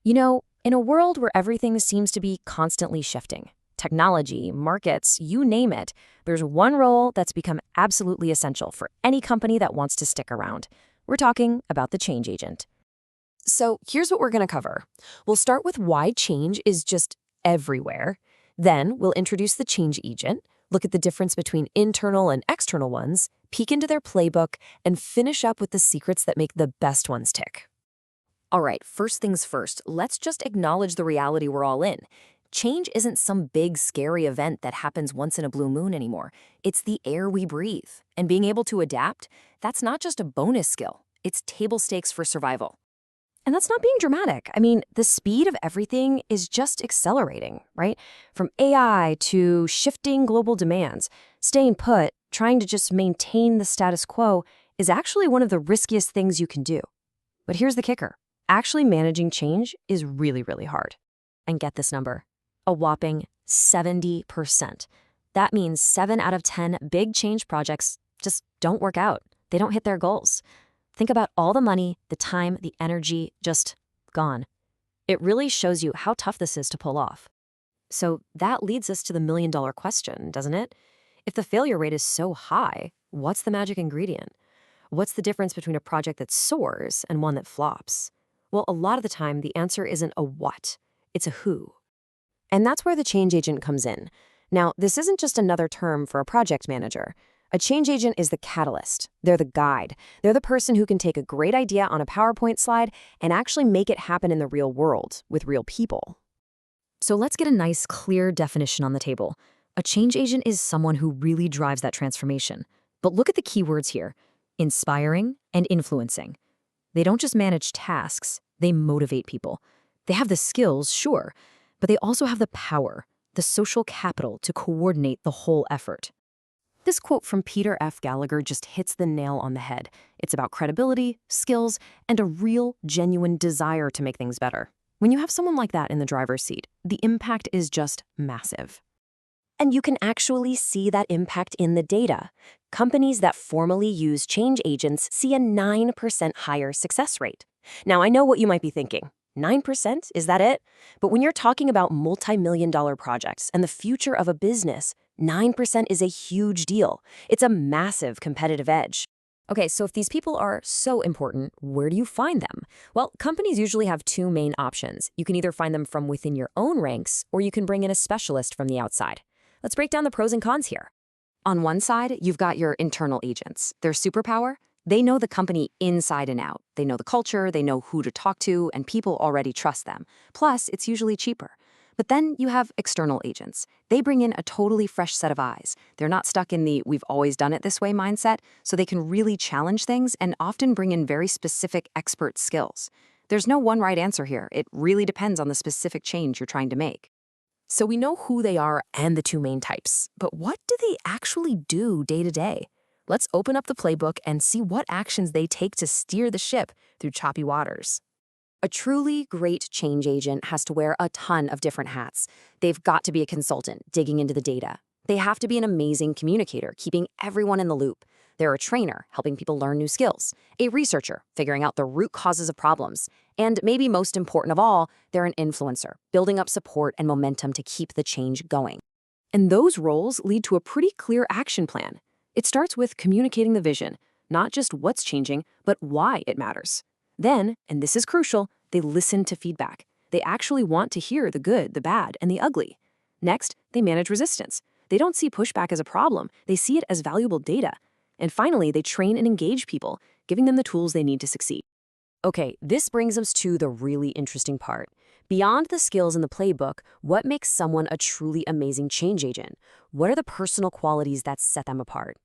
In a world where everything seems to be constantly shifting, technology, markets, you name it, there's one role that's become absolutely essential for any company that wants to stick around. We're talking about the change agent. So here's what we're going to cover. We'll start with why change is just everywhere. Then we'll introduce the change agent, look at the difference between internal and external ones, peek into their playbook, and finish up with the secrets that make the best ones tick. All right, first things first, let's just acknowledge the reality we're all in. Change isn't some big, scary event that happens once in a blue moon anymore. It's the air we breathe. And being able to adapt, that's not just a bonus skill. It's table stakes for survival. And that's not being dramatic. I mean, the speed of everything is just accelerating, right? From AI to shifting global demands, staying put, trying to just maintain the status quo is actually one of the riskiest things you can do. But here's the kicker. Actually managing change is really, really hard. And get this number, a whopping 70%. That means 7 out of 10 big change projects just don't work out. They don't hit their goals. Think about all the money, the time, the energy just gone. It really shows you how tough this is to pull off. So that leads us to the million-dollar question, doesn't it? If the failure rate is so high, what's the magic ingredient? What's the difference between a project that soars and one that flops? Well, a lot of the time, the answer isn't a what, it's a who. And that's where the change agent comes in. Now, this isn't just another term for a project manager. A change agent is the catalyst. They're the guide. They're the person who can take a great idea on a PowerPoint slide and actually make it happen in the real world with real people. So let's get a nice, clear definition on the table. A change agent is someone who really drives that transformation. But look at the key words here: inspiring and influencing. They don't just manage tasks, they motivate people. They have the skills, sure, but they also have the power, the social capital to coordinate the whole effort. This quote from Peter F. Gallagher just hits the nail on the head. It's about credibility, skills, and a real, genuine desire to make things better. When you have someone like that in the driver's seat, the impact is just massive. And you can actually see that impact in the data. Companies that formally use change agents see a 9% higher success rate. Now, I know what you might be thinking. 9%? Is that it? But when you're talking about multi-million-dollar projects and the future of a business, 9% is a huge deal. It's a massive competitive edge. Okay, so if these people are so important, where do you find them? Well, companies usually have two main options. You can either find them from within your own ranks, or you can bring in a specialist from the outside. Let's break down the pros and cons here. On one side, you've got your internal agents. Their superpower? They know the company inside and out. They know the culture, they know who to talk to, and people already trust them. Plus, it's usually cheaper. But then you have external agents. They bring in a totally fresh set of eyes. They're not stuck in the "we've always done it this way" mindset, so they can really challenge things and often bring in very specific expert skills. There's no one right answer here. It really depends on the specific change you're trying to make. So we know who they are and the two main types, but what do they actually do day to day? Let's open up the playbook and see what actions they take to steer the ship through choppy waters. A truly great change agent has to wear a ton of different hats. They've got to be a consultant, digging into the data. They have to be an amazing communicator, keeping everyone in the loop. They're a trainer, helping people learn new skills, a researcher, figuring out the root causes of problems, and maybe most important of all, they're an influencer, building up support and momentum to keep the change going. And those roles lead to a pretty clear action plan. It starts with communicating the vision, not just what's changing, but why it matters. Then, and this is crucial, they listen to feedback. They actually want to hear the good, the bad, and the ugly. Next, they manage resistance. They don't see pushback as a problem, they see it as valuable data. And finally, they train and engage people, giving them the tools they need to succeed. Okay, this brings us to the really interesting part. Beyond the skills in the playbook, what makes someone a truly amazing change agent? What are the personal qualities that set them apart?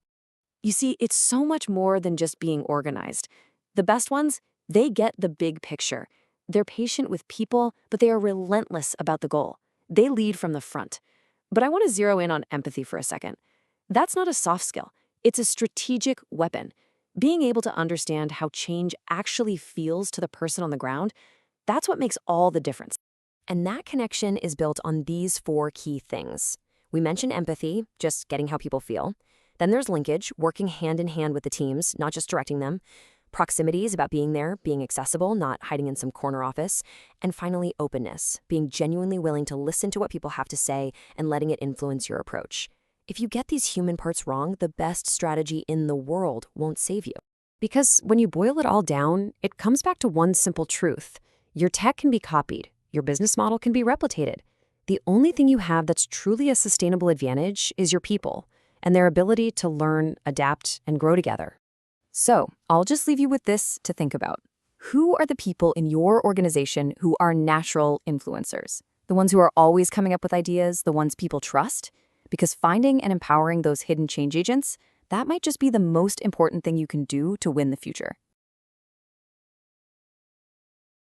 You see, it's so much more than just being organized. The best ones, they get the big picture. They're patient with people, but they are relentless about the goal. They lead from the front. But I want to zero in on empathy for a second. That's not a soft skill. It's a strategic weapon. Being able to understand how change actually feels to the person on the ground, that's what makes all the difference. And that connection is built on these 4 key things. We mentioned empathy, just getting how people feel. Then there's linkage, working hand in hand with the teams, not just directing them. Proximity is about being there, being accessible, not hiding in some corner office. And finally, openness, being genuinely willing to listen to what people have to say and letting it influence your approach. If you get these human parts wrong, the best strategy in the world won't save you. Because when you boil it all down, it comes back to one simple truth. Your tech can be copied. Your business model can be replicated. The only thing you have that's truly a sustainable advantage is your people and their ability to learn, adapt, and grow together. So, I'll just leave you with this to think about. Who are the people in your organization who are natural influencers? The ones who are always coming up with ideas, the ones people trust? Because finding and empowering those hidden change agents, that might just be the most important thing you can do to win the future.